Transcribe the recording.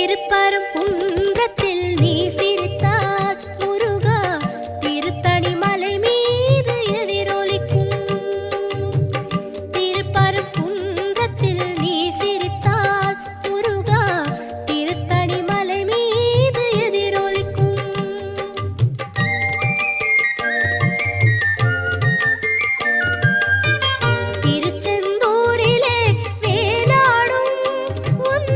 திருப்பரங்குன்றத்தில் நீ சிரித்தால் முருகா திருத்தணி மலை மீது எதிரொலிக்கும். திருப்பரங்குன்றத்தில் நீ சிரித்தால் முருகா திருத்தணி மலை மீது எதிரொலிக்கும். திருச்செந்தூரிலே வேலாடும் உன்